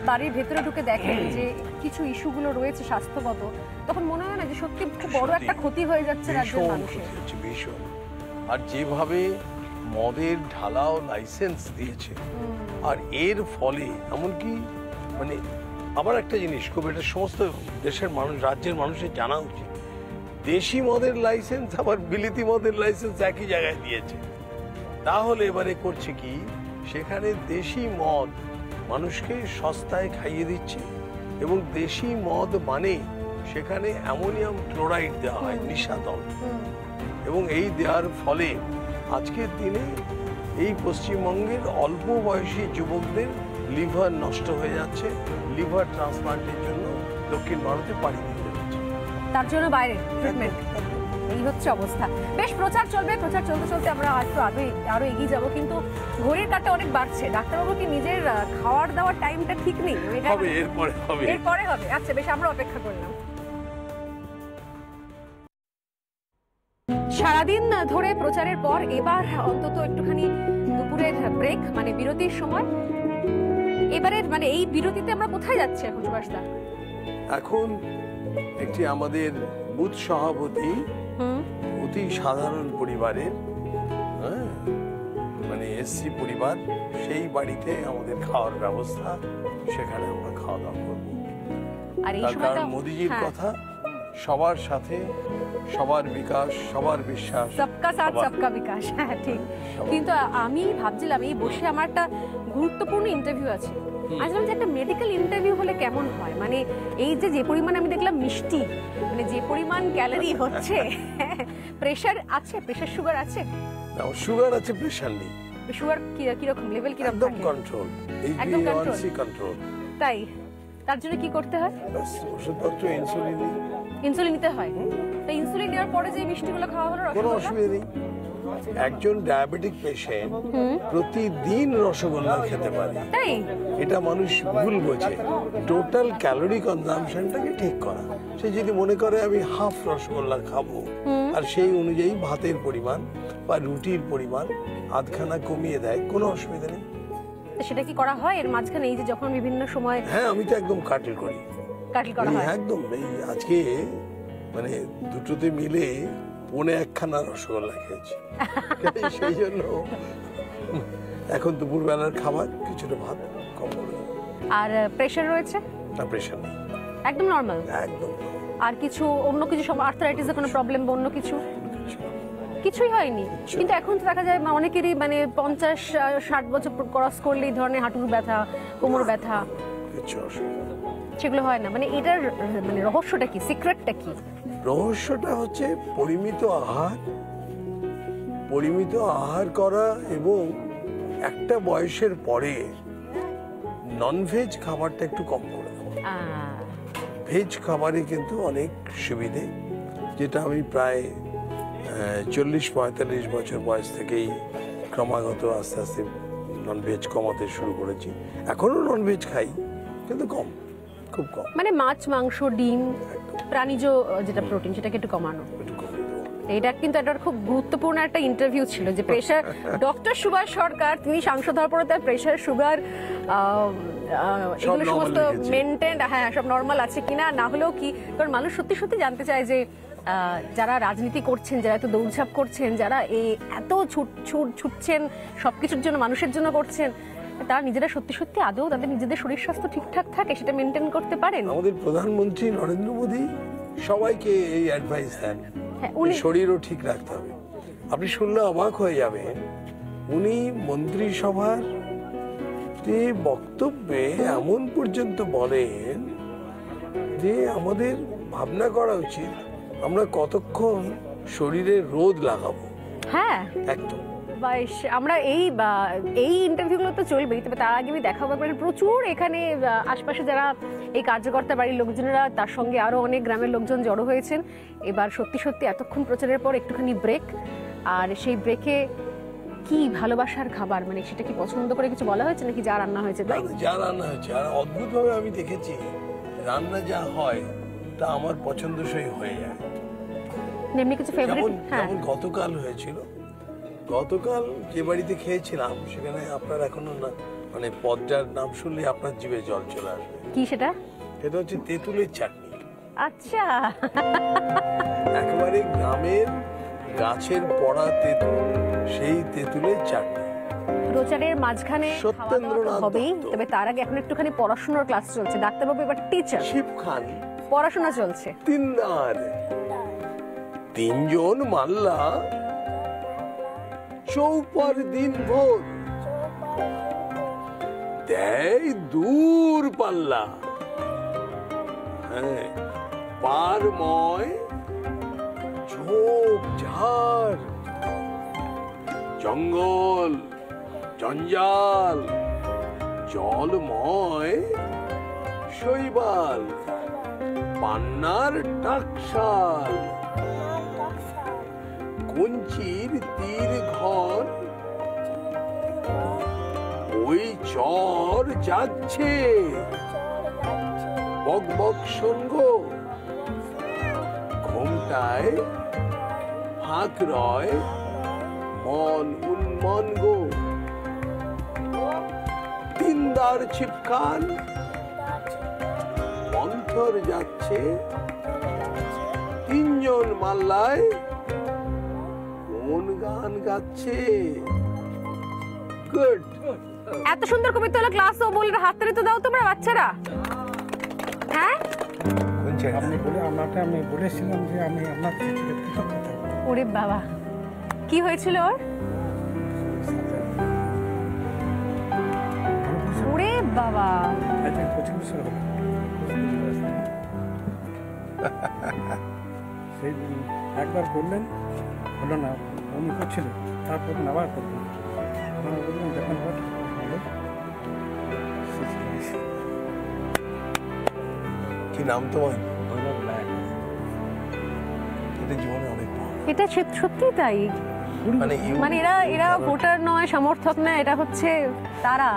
বাড়ির ভেতরে ঢুকে দেখেন যে কিছু ইস্যুগুলো রয়েছে স্বাস্থ্যগত, তখন মনে হয় না যে সত্যি খুব বড় একটা ক্ষতি হয়ে যাচ্ছে রাজ্যের মানুষের? ভীষণ। আর যেভাবে মদের ঢালাও লাইসেন্স দিয়েছে, আর এর ফলে এমনকি মানে আবার একটা জিনিস খুব, এটা সমস্ত দেশের মানুষ, রাজ্যের মানুষের জানা উচিত, দেশি মদের লাইসেন্স আবার বিলিতি মদের লাইসেন্স একই জায়গায় দিয়েছে। তাহলে এবারে করছে কি, সেখানে দেশি মদ মানুষকে সস্তায় খাইয়ে দিচ্ছে, এবং দেশি মদ মানে সেখানে অ্যামোনিয়াম ক্লোরাইড দেওয়া হয়, নিশাতল, এবং এই দেওয়ার ফলে আজকের দিনে এই পশ্চিমবঙ্গের অল্প বয়সী যুবকদের লিভার নষ্ট হয়ে যাচ্ছে, লিভার ট্রান্সপ্লান্টের জন্য দক্ষিণ ভারতে পাড়ি দিতে হচ্ছে, তার জন্য বাইরে ট্রিটমেন্ট। এই হচ্ছে অবস্থা। বেশ প্রচার চলবে, প্রচার চলতে চলতে আমরা আরো এগিয়ে যাব, কিন্তু ঘড়ির কাঁটা অনেক বাড়ছে। ডাক্তারবাবু কি নিজের খাওয়ার দাওয়ার টাইমটা ঠিক নেই? এরপরে হবে। আচ্ছা বেশ, আমরা অপেক্ষা করলাম। সারাদিন ধরে প্রচারের পর এবার অন্তত একটুখানি দুপুরের ব্রেক, মানে বিরতির সময়। এবারের মানে এই বিরতিতে আমরা কোথায় যাচ্ছি এখন সুভাষদা? এখন একটি আমাদের বুথ সভাপতি অতি সাধারণ পরিবারের, মানে এসসি পরিবার, সেই বাড়িতে আমাদের খাওয়ার ব্যবস্থা, সেখানে আমরা খাওয়া দাওয়া করবো। আর এই তার কারণ মোদিজির কথা, সবার সাথে সবার বিকাশ, সবার বিশ্বাস, সবকা সাথ সবকা বিকাশ। হ্যাঁ ঠিক। কিন্তু আমি ভাবছিলাম এই বসে আমার একটা গুরুত্বপূর্ণ ইন্টারভিউ আছে, আসলাম যে একটা মেডিকেল ইন্টারভিউ হলে কেমন হয়, মানে এই যে পরিমাণ আমি দেখলাম মিষ্টি, মানে যে পরিমাণ ক্যালোরি হচ্ছে, প্রেশার আছে, প্রেশার সুগার আছে? সুগার আছে, প্রেশার নেই। সুগার কিরকম লেভেল কিরকম? একদম কন্ট্রোল, একদম কন্ট্রোল। তাই তার জন্য কি করতে হয়? ওষুধপত্র, ইনসুলিন নিতে হয়। তো ইনসুলিন নেওয়ার পরে যে মিষ্টিগুলো খাওয়া হলো, কোনো অসুবিধা নেই। একজন ডায়াবেটিক পেশেন্ট প্রতিদিন রসগোল্লা খেতে পারে, তাই এটা মানুষ ভুল বোঝে। টোটাল ক্যালোরি কনজাম্পশনটাকে ঠিক করা, সে যদি মনে করে আমি হাফ রসগোল্লা খাবো, আর সেই অনুযায়ী ভাতের পরিমাণ বা রুটির পরিমাণ আধখানা কমিয়ে দেয়, কোনো অসুবিধা নেই। সেটা কি করা হয় এর মাঝখানে, এই যে যখন বিভিন্ন সময়? হ্যাঁ, আমি তো একদম কাটিল করি, কাটিল করা হয় একদম। এই আজকে মানে দুটোতে মিলে 1.5খানা রসগোল্লা খেয়েছি, সেই জন্য এখন দুপুরবেলার খাবার কিছুটা ভাত কম করে দেবো। আর প্রেশার রয়েছে? না, প্রেশার নেই, একদম নরমাল। একদম। আর কিছু অন্য কিছু আর্থারাইটিসের কোনো প্রবলেম বা অন্য কিছু? কিছুই হয়নি। কিন্তু এখন তো দেখা যায় অনেকেরই মানে 50-60 বছর ক্রস করলে এই ধরনের হাঁটুর ব্যথা, কোমর ব্যথা, কিছু অসুবিধা সেগুলো হয় না। মানে এটার মানে রহস্যটা কি, সিক্রেটটা কি? রহস্যটা হচ্ছে পরিমিত আহার করা, এবং একটা বয়সের পরে ননভেজ খাবারটা একটু কম করে দেবো। ভেজ খাবারে কিন্তু অনেক সুবিধে, যেটা আমি প্রায় 40-45 বছর বয়স থেকেই ক্রমাগত আস্তে আস্তে ননভেজ কমাতে শুরু করেছি। এখনো ননভেজ খাই, কিন্তু কম, খুব কম। মানে মাছ, মাংস, ডিম, প্রাণীজ যেটা প্রোটিন, সেটাকে একটু কমানো। এটা কিন্তু একটা খুব গুরুত্বপূর্ণ একটা ইন্টারভিউ ছিল, যে প্রেশার ডক্টর সুভাষ সরকার, তিনি সাংসদ হওয়ার পরে তার প্রেশার, সুগার এগুলো সমস্ত মেনটেন, হ্যাঁ সব নর্মাল আছে কিনা, না হলেও কি, কারণ মানুষ সত্যি সত্যি জানতে চায় যে যারা রাজনীতি করছেন, যারা এত দৌড়ঝাঁপ করছেন, যারা এত ছুটছেন সবকিছুর জন্য, মানুষের জন্য করছেন, তারা নিজেরা সত্যি সত্যি আদৌ তাদের নিজেদের শরীর স্বাস্থ্য ঠিকঠাক থাকে, সেটা মেনটেন করতে পারেন? আমাদের প্রধানমন্ত্রী নরেন্দ্র মোদী সবাইকে এই অ্যাডভাইস দেন, শরীরও ঠিক রাখতে হবে। আপনি শুনলে অবাক হয়ে যাবেন, উনি মন্ত্রিসভার বক্তব্যে এমন পর্যন্ত বলেন যে আমাদের ভাবনা করা উচিত আমরা কতক্ষণ শরীরে রোদ লাগাবো। হ্যাঁ একদম। বেশ, আমরা এই ইন্টারভিউগুলো তো চলবেই, তবে তার আগে আমি দেখাবো একবার প্রচুর এখানে আশপাশে যারা এই কার্যকর্তা বাড়ির লোকজনেরা, তার সঙ্গে আরো অনেক গ্রামের লোকজন জড়ো হয়েছেন। এবার সত্যি সত্যি এতক্ষণ প্রচারের পর একটুখানি ব্রেক, আর সেই ব্রেকে কি ভালোবাসার খাবার, মানে সেটা কি পছন্দ করে কিছু বলা হয়েছে নাকি যা রান্না হয়েছে তাই? যা রান্না হয়েছে, আর অদ্ভুতভাবে আমি দেখেছি রান্না যা হয় তা আমার পছন্দসই হয়ে যায়। এমনি কিছু ফেভারিট? হ্যাঁ, যেমন গতকাল হয়েছিল, গতকাল যে বাড়িতে খেয়েছিলাম সেখানে আপনার এখনো না মানে পদটার নাম শুনলে আপনার জিভে জল চলে আসবে। কি সেটা? এটা হচ্ছে তেঁতুলের চাটনি। আচ্ছা, একেবারে গ্রামের গাছের পড়া তেঁতুল, সেই তেঁতুলের চাটনি। প্রচারের মাঝখানে খাওয়া দাওয়া তো হবেই, তবে তার আগে এখন একটুখানি পড়াশোনার ক্লাস চলছে। ডাক্তারবাবু এবার টিচার, শিব খান পড়াশোনা চলছে। তিনদার, তিনজন মাল্লা চৌপার দিন ভোর দেয় দূর পাল্লা। হ্যাঁ, পারময় ঝোপ ঝাড়, জঙ্গল জঞ্জাল, জলময় শৈবাল, পান্নার টাকশাল, কুঞ্চির তীর ঘর, ওই চর যাচ্ছে বক বক সঙ্গ, ঘুমটায় ফাঁক রয় মন উন্মন গো। তিনদার ছিপখান মন্থর যাচ্ছে, তিনজন মাল্লায় কোন গান গাচ্ছে। গুড। এত সুন্দর কবিতা হলো, ক্লাস ও বলে হাততালি তো দাও তোমরা বাচ্চারা। হ্যাঁ, আমি বলেছিলাম যে আমি আপনার থেকে কৃতজ্ঞতা। ওরে বাবা, কি হয়েছিল ওর? ওরে বাবা, সেই একবার করলেন, হলো না, বমি করছিল, তারপর আবার করলেন, বললেন যখন কি নাম তোমার? এটা জীবনে অনেক এটা সত্যি তাই। মানে এরা ভোটার নয়, সমর্থক নয়, এটা হচ্ছে তারা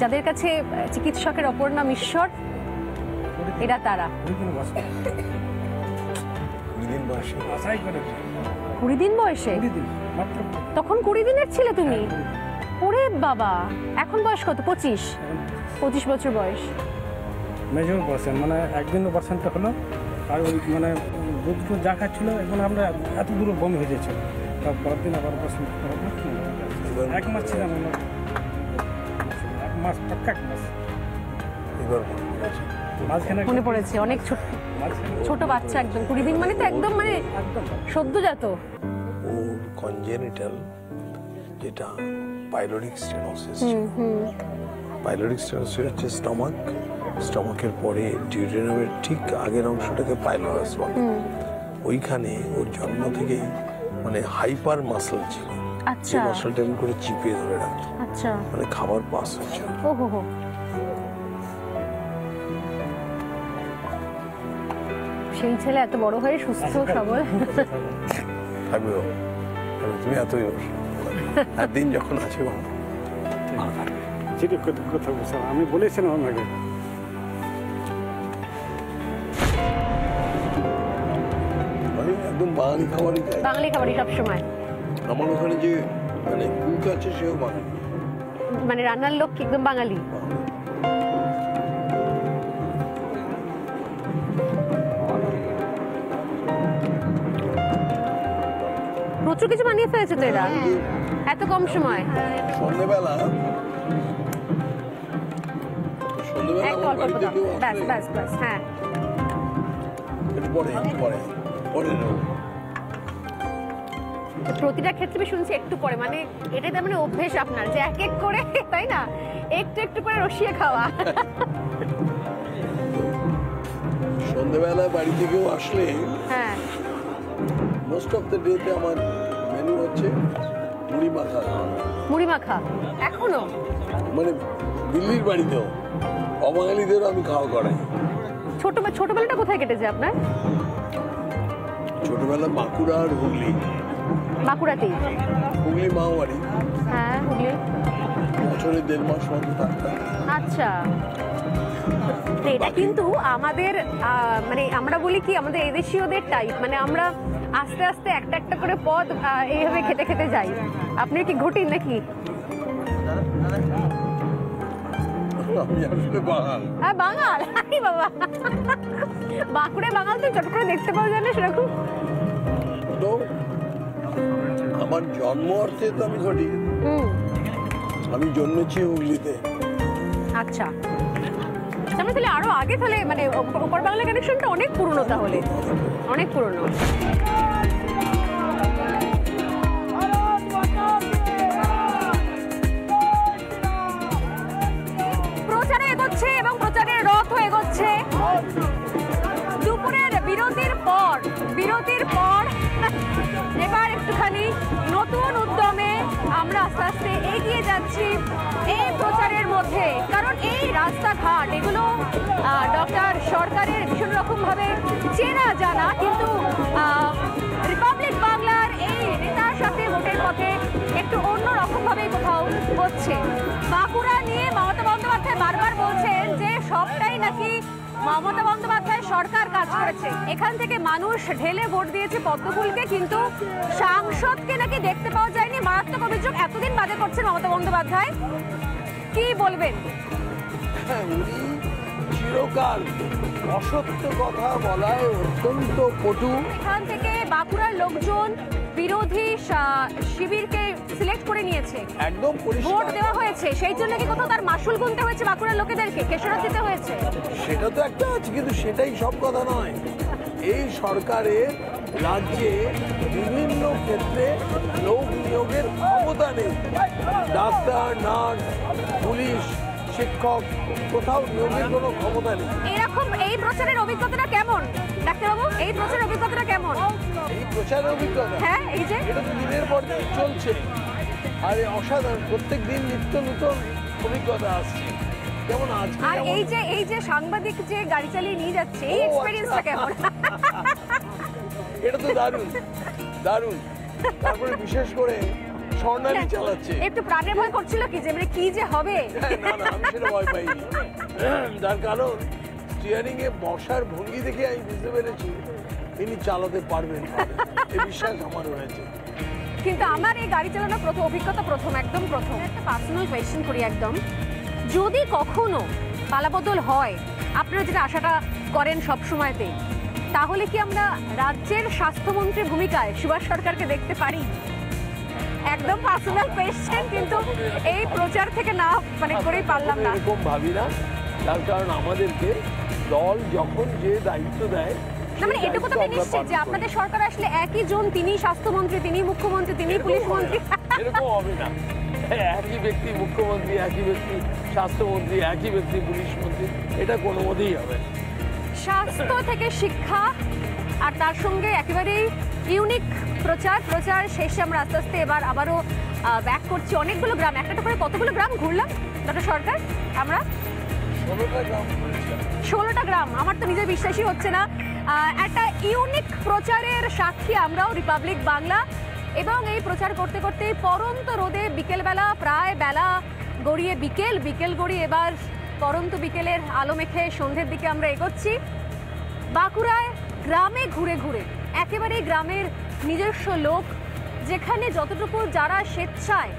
যাদের কাছে চিকিৎসকের অপর নাম ঈশ্বর, এরা তারা। 20 দিন বয়সে? তখন 20 দিনের ছিলে তুমি? ওরে বাবা, এখন বয়স কত? 25 বছর বয়স। মেজর পার্সেন্ট, মানে একদিনও পার্সেন্টটা হলো, আর ওই মানে দুধ যা খাচ্ছিল এখন আমরা এত দূর বমি হয়ে যাচ্ছে, তারপর দিন আবার পার্সেন্ট 1 মাস ছিলাম আমরা, 1 মাস পাক্কা 1 মাস। মনে পড়েছে, অনেক ছোট বাচ্চা, একদম 20 দিন মানে তো একদম মানে সদ্যজাত। ও কনজেনিটাল, যেটা পাইলোরিক স্টেনোসিস। পাইলোরিক স্টেনোসিস হচ্ছে স্টমাকের পরে ডিউডেনামের ঠিক আগের অংশটাকে পাইলোরাস বলে। ওইখানে ওর জন্ম থেকেই মানে হাইপার মাসল ছিল। আচ্ছা, মাসলটা এমন করে চিপিয়ে ধরে রাখতো। আচ্ছা, মানে খাবার পাস হচ্ছে। ওহো, সেই ছেলে এত বড় হয়ে সুস্থ সবল থাকবে। তুমি এতই দিন যখন আছে কথা বলছিলাম, আমি বলেছিলাম আমাকে একদম বাঙালি খাবারই খাই। বাঙালি খাবারই সবসময়। আমার ওখানে যে মানে কুক আছে সেও বাঙালি, মানে রান্নার লোক একদম বাঙালি। প্রচুর কিছু বানিয়ে ফেলেছে তো এরা এত কম সময়। সন্ধ্যেবেলা হ্যাঁ, প্রতিটা ক্ষেত্রে শুনছি একটু পরে, মানে এটাই তার মানে অভ্যেস আপনার যে এক এক করে, তাই না, একটু করে রসিয়ে খাওয়া। সন্ধ্যেবেলা বাড়ি থেকেও আসলে হ্যাঁ, মোস্ট অফ দ্য ডেতে আমার মেনু হচ্ছে মুড়ি মাখা খাওয়া। মুড়ি মাখা এখনো? মানে দিল্লির বাড়িতেও অবাঙালিদেরও আমি খাওয়া করাই। ছোটবেলাটা কোথায় কেটেছে আপনার? ছোটবেলা বাঁকুড়া আর হুগলি। বাঁকুড়াতেই? হুগলি মাওবাড়ি। হ্যাঁ হুগলি। বছরে 1.5 মাস বন্ধ থাকতাম। আচ্ছা, এটা কিন্তু আমাদের মানে আমরা বলি কি আমাদের এদেশীয়দের টাইপ, মানে আমরা আস্তে আস্তে একটা একটা করে পদ এইভাবে খেতে খেতে যাই। আপনি কি ঘটিন নাকি? আমি আসলে বাঙাল। হ্যাঁ বাঙাল, আরে বাবা, বাঁকুড়ায় বাঙাল তো চট করে দেখতে পাওয়া যায় না সেরকম। তো আমার জন্ম অর্থে তো আমি ঘটি। আমি জন্মেছি হুগলিতে। আচ্ছা, তাহলে আরো আগে, তাহলে মানে ওপর বাংলা কানেকশনটা অনেক পুরনো, তাহলে অনেক পুরনো। প্রচারে এগোচ্ছে এবং প্রচারের রথ এগোচ্ছে। দুপুরের বিরতির পর এবার একটুখানি নতুন উদ্যমে আমরা আস্তে আস্তে এগিয়ে যাচ্ছি এই প্রচারের মধ্যে, কারণ এই রাস্তাঘাট এগুলো ডক্টর সরকারের ভীষণ রকমভাবে চেনা জানা, কিন্তু রিপাবলিক বাংলার এই নেতার সাথে ভোটের পথে একটু অন্য রকমভাবে কোথাও হচ্ছে। বাঁকুড়া নিয়ে মমতা বন্দ্যোপাধ্যায় বারবার বলছেন যে সবটাই নাকি মমতা বন্দ্যোপাধ্যায় সরকার কাজ করেছে, এখান থেকে মানুষ ঢেলে ভোট দিয়েছে পদ্মফুলকে, কিন্তু সাংসদকে নাকি দেখতে পাওয়া যায়নি। মারাত্মক অভিযোগ এতদিন বাদে করছেন মমতা বন্দ্যোপাধ্যায়, কি বলবেন? উনি চিরকাল অসত্য কথা বলায় অত্যন্ত পটু। এখান থেকে বাঁকুড়ার লোকজন বিরোধী শিবিরকে সিলেক্ট করে নিয়েছে, একদম ভোট দেওয়া হয়েছে, সেই জন্য কি কোথাও তার মাসুল গুনতে হয়েছে বাঁকুড়ার লোকেদেরকে, খেসারত দিতে হয়েছে? সেটা তো একটা আছে, কিন্তু সেটাই সব কথা নয়। এই সরকারের রাজ্যে বিভিন্ন ক্ষেত্রে লোক নিয়োগের ক্ষমতা নেই। ডাক্তার, নার্স, পুলিশ, শিক্ষক, কোথাও নিয়োগের কোনো ক্ষমতা নেই। এরকম এই প্রচারের অভিজ্ঞতাটা কেমন ডাক্তারবাবু? এই প্রচারের অভিজ্ঞতাটা কেমন? এই প্রচারের অভিজ্ঞতা, হ্যাঁ, এই যে এটা তো দিনের পর দিন চলছে, আর অসাধারণ, প্রত্যেক দিন নিত্য নতুন অভিজ্ঞতা আসছে। যেমন আজকে, আর এই যে সাংবাদিক যে গাড়ি চালিয়ে নিয়ে যাচ্ছে, এই এক্সপেরিয়েন্সটা কেমন? এটা তো দারুণ দারুণ। তারপরে বিশেষ করে স্বর্ণালী চালাচ্ছে। একটু প্রাণের ভয় করছিল কি যে মানে কি যে হবে? না না, আমি সেটা ভয় পাইনি। তার কারণ স্টিয়ারিং এ বসার ভঙ্গি দেখে আমি বুঝতে পেরেছি ইনি চালাতে পারবেন, এই বিশ্বাস আমার হয়েছে। কিন্তু আমার এই গাড়ি চালানোর অভিজ্ঞতা একদম প্রথম। একটা পার্সোনাল কোয়েশ্চেন করি একদম, যদি কখনো পালাবদল হয়, আপনারা যেটা আশাটা করেন সব সময়তে, তাহলে কি আমরা রাজ্যের স্বাস্থ্যমন্ত্রীর ভূমিকায় সুভাষ সরকারকে দেখতে পারি? একদম পার্সোনাল কোয়েশ্চেন, কিন্তু এই প্রচার থেকে না মানে করেই পারলাম না। এরকম ভাবি না, তার কারণ আমাদেরকে দল যখন যে দায়িত্ব দেয়, না মানে এটুকু তো নিশ্চিত যে আপনাদের সরকার আসলে একই জন, তিনি স্বাস্থ্যমন্ত্রী, তিনি মুখ্যমন্ত্রী, তিনি পুলিশ মন্ত্রী। এরকম হবে না, একই ব্যক্তি মুখ্যমন্ত্রী, একই ব্যক্তি স্বাস্থ্যমন্ত্রী, একই ব্যক্তি পুলিশ মন্ত্রী, এটা কোনো মতেই হবে না। স্বাস্থ্য থেকে শিক্ষা, আর তার সঙ্গে একেবারেই ইউনিক প্রচার শেষে আমরা আস্তে আস্তে এবার আবারও ব্যাক করছি। অনেকগুলো গ্রাম, একটা করে কতগুলো গ্রাম ঘুরলাম ডক্টর সরকার? আমরা 16টা গ্রাম, আমার তো নিজের বিশ্বাসই হচ্ছে না। একটা ইউনিক প্রচারের সাক্ষী আমরাও, রিপাবলিক বাংলা। এবং এই প্রচার করতে করতে পরন্ত রোদে বিকেলবেলা, প্রায় বেলা গড়িয়ে বিকেল গড়িয়ে এবার পরন্ত বিকেলের আলো মেখে সন্ধ্যের দিকে আমরা এগোচ্ছি। বাঁকুড়ায় গ্রামে ঘুরে ঘুরে একেবারে গ্রামের নিজস্ব লোক, যেখানে যতটুকু যারা স্বেচ্ছায়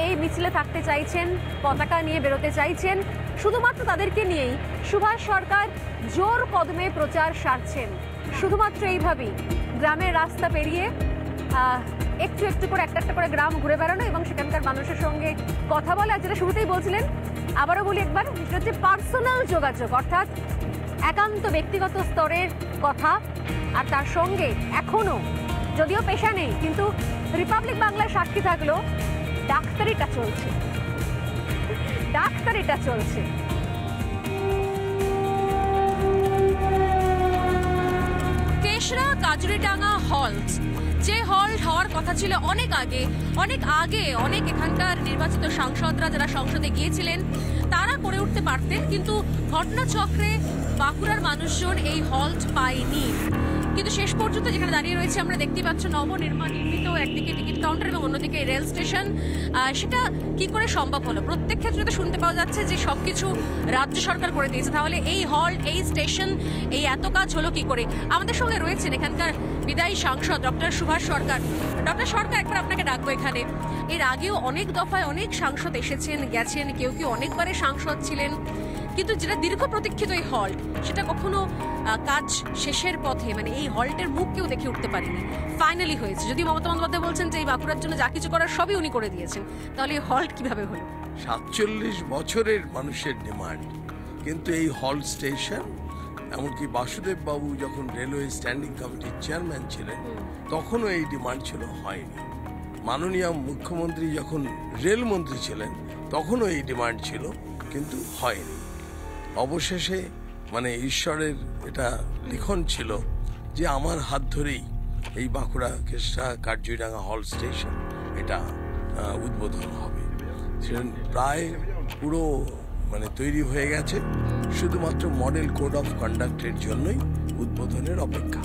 এই মিছিলে থাকতে চাইছেন, পতাকা নিয়ে বেরোতে চাইছেন, শুধুমাত্র তাদেরকে নিয়েই সুভাষ সরকার জোর কদমে প্রচার সারছেন। শুধুমাত্র এইভাবেই গ্রামের রাস্তা পেরিয়ে একটু একটু করে একটা করে গ্রাম ঘুরে বেড়ানো এবং সেখানকার মানুষের সঙ্গে কথা বলা। যেটা শুরুতেই বলছিলেন, আবারও বলি একবার, সেটা হচ্ছে পার্সোনাল যোগাযোগ, অর্থাৎ একান্ত ব্যক্তিগত স্তরের কথা। আর তার সঙ্গে এখনো যদিও পেশা নেই, কিন্তু রিপাবলিক বাংলার সাক্ষী থাকলো, ডাক্তারিটা চলছে। কেশরথ কাজুরিডাঙ্গা হল্ট, যে হল হওয়ার কথা ছিল অনেক আগে অনেক এখানকার নির্বাচিত সাংসদরা যারা সংসদে গিয়েছিলেন তারা করে উঠতে পারতেন, কিন্তু ঘটনাচক্রে বাঁকুড়ার মানুষজন এই হল্ট পায়নি। কিন্তু শেষ পর্যন্ত যেখানে দাঁড়িয়ে রয়েছে আমরা দেখতে পাচ্ছ নবনির্মিত একদিকে টিকিট কাউন্টার এবং অন্যদিকে রেল স্টেশন। সেটা কি করে সম্ভব হলো? প্রত্যেক ক্ষেত্রে তো শুনতে পাওয়া যাচ্ছে যে সবকিছু রাজ্য সরকার করে দিয়েছে, তাহলে এই হল, এই স্টেশন, এই এত কাজ হলো কি করে? আমাদের সঙ্গে রয়েছেন এখানকার বিদায়ী সাংসদ ডক্টর সুভাষ সরকার। ডক্টর সরকার, একবার আপনাকে ডাকবো এখানে। এর আগেও অনেক দফায় অনেক সাংসদ এসেছেন গেছেন, কেউ অনেকবারে সাংসদ ছিলেন, কিন্তু যেটা দীর্ঘ প্রতীক্ষিত এই হল্ট, সেটা কখনো কাজ শেষের পথে, মানে এই হল্টের মুখ কেউ দেখে উঠতে পারেনি। ফাইনালি হয়েছে, যদি মমতা বন্দ্যোপাধ্যায় বলছেন যে এই বাঁকুড়ার জন্য যা কিছু করার সবই উনি করে দিয়েছেন, তাহলে এই হল্ট কিভাবে হলো? 47 বছরের মানুষের ডিমান্ড, কিন্তু এই হল্ট স্টেশন, এমনকি বাসুদেব বাবু যখন রেলওয়ে স্ট্যান্ডিং কমিটির চেয়ারম্যান ছিলেন তখনও এই ডিমান্ড ছিল, হয়নি। মাননীয় মুখ্যমন্ত্রী যখন রেলমন্ত্রী ছিলেন তখনও এই ডিমান্ড ছিল, কিন্তু হয়নি। অবশেষে মানে ঈশ্বরের এটা লিখন ছিল যে আমার হাত ধরেই এই বাঁকুড়া কেশরা কাজুরিডাঙ্গা হল স্টেশন এটা উদ্বোধন হবে। প্রায় পুরো মানে তৈরি হয়ে গেছে, শুধুমাত্র মডেল কোড অফ কন্ডাক্টের জন্যই উদ্বোধনের অপেক্ষা।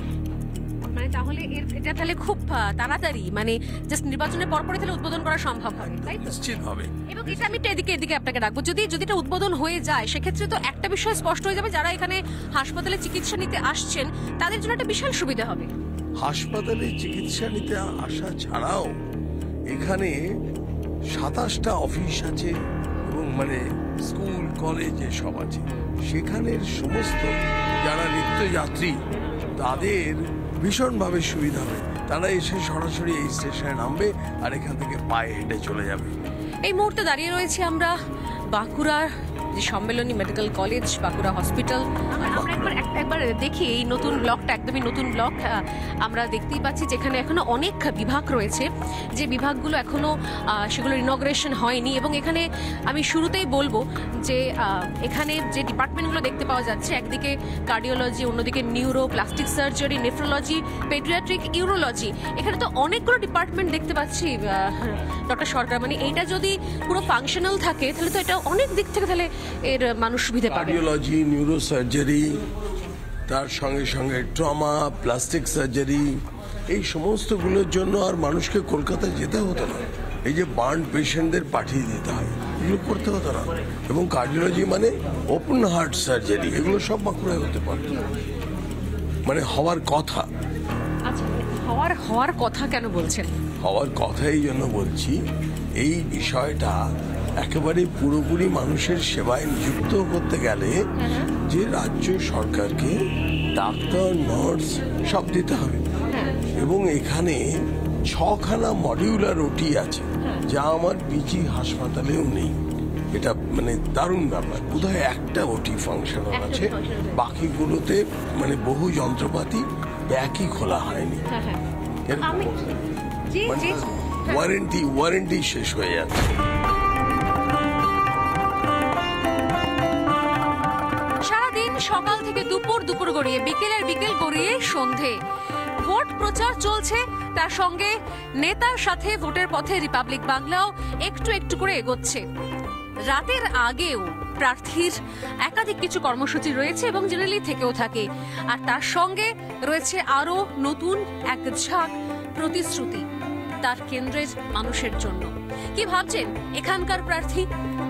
মানে তাহলে এটা তাহলে খুব তাড়াতাড়ি, মানে জাস্ট নির্বাচনের পরপরই তাহলে উদ্বোধন করা সম্ভব হবে, তাই তো? নিশ্চিত হবে। এবং এটা আমি এদিকে আপনাকে রাখবো, যদি এটা উদ্বোধন হয়ে যায় সেক্ষেত্রে তো একটা বিষয় স্পষ্ট হয়ে যাবে, যারা এখানে হাসপাতালে চিকিৎসা নিতে আসছেন তাদের জন্য একটা বিশাল সুবিধা হবে। হাসপাতালে চিকিৎসা নিতে আসা ছাড়াও এখানে 27টা অফিস আছে এবং মানে স্কুল কলেজ সব আছে, সেখানের সমস্ত যারা নিত্যযাত্রী তাদের ভীষণভাবে সুবিধা হবে। তারা এসে সরাসরি এই স্টেশনে নামবে আর এখান থেকে পায়ে হেঁটে চলে যাবে। এই মুহূর্তে দাঁড়িয়ে রয়েছে আমরা বাঁকুড়ার যে Sammilani medical college, Bankura hospital. আমরা একবার দেখি এই নতুন ব্লকটা, একদমই নতুন ব্লক। আমরা দেখতেই পাচ্ছি যেখানে এখনো অনেক বিভাগ রয়েছে, যে বিভাগগুলো এখনো সেগুলোর ইনগ্রেশন হয়নি। এবং এখানে আমি শুরুতেই বলবো যে এখানে যে ডিপার্টমেন্টগুলো দেখতে পাওয়া যাচ্ছে, একদিকে কার্ডিওলজি, অন্যদিকে neuro, plastic surgery, nephrology, paediatric, urology, এখানে তো অনেকগুলো ডিপার্টমেন্ট দেখতে পাচ্ছি ডক্টর সরকার। মানে এইটা যদি পুরো ফাংশনাল থাকে তাহলে তো এটা অনেক দিক থেকে তাহলে এর মানুষ সুবিধা পাবে। কার্ডিওলজি, নিউরো সার্জারি, তার সঙ্গে সঙ্গে ট্রমা, প্লাস্টিক সার্জারি, এই সমস্তগুলোর জন্য আর মানুষকে কলকাতায় যেতে হতো না। এই যে বার্ন পেশেন্টদের পাঠিয়ে দিতে হয়, এগুলো করতে হতো না। এবং কার্ডিওলজি মানে ওপেন হার্ট সার্জারি, এগুলো সব বাঁকুড়ায় হতে পারত, মানে হওয়ার কথা। আচ্ছা, হওয়ার কথা কেন বলছেন? হওয়ার কথা এই জন্য বলছি, এই বিষয়টা একেবারে পুরোপুরি মানুষের সেবায় নিযুক্ত করতে গেলে যে রাজ্য সরকারকে ডাক্তার, নার্স সব দিতে হবে। এবং এখানে 6খানা মডিউলার ওটি আছে, যা আমার পিজি হাসপাতালেও নেই। এটা মানে দারুণ ব্যাপার। বোধহয় একটা ওটি ফাংশনাল আছে, বাকিগুলোতে মানে বহু যন্ত্রপাতি একই খোলা হয়নি। ওয়ারেন্টি শেষ হয়ে যাচ্ছে। সারাদিন সকাল থেকে দুপুর গড়িয়ে বিকেল গড়িয়ে সন্ধে ভোট প্রচার চলছে, তার সঙ্গে নেতার সাথে ভোটের পথে রিপাবলিক বাংলাও একটু করে এগোচ্ছে। রাতের আগেও প্রার্থীর একাধিক কিছু কর্মসূচি রয়েছে এবং জেনারেলি থেকেও থাকে, আর তার সঙ্গে রয়েছে আরো নতুন এক ঝাঁক প্রতিশ্রুতি তার কেন্দ্রের মানুষের জন্য। কি ভাবছেন এখানকার প্রার্থী?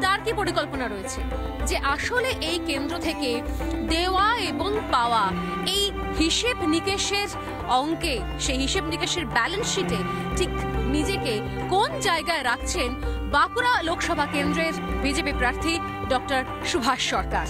তার কি পরিকল্পনা রয়েছে যে আসলে এই কেন্দ্র থেকে দেওয়া এবং পাওয়া এই হিসেব নিকেশের অঙ্কে, সেই হিসেব নিকেশের ব্যালেন্স শিটে ঠিক নিজেকে কোন জায়গায় রাখছেন বাঁকুড়া লোকসভা কেন্দ্রের বিজেপি প্রার্থী ডক্টর সুভাষ সরকার?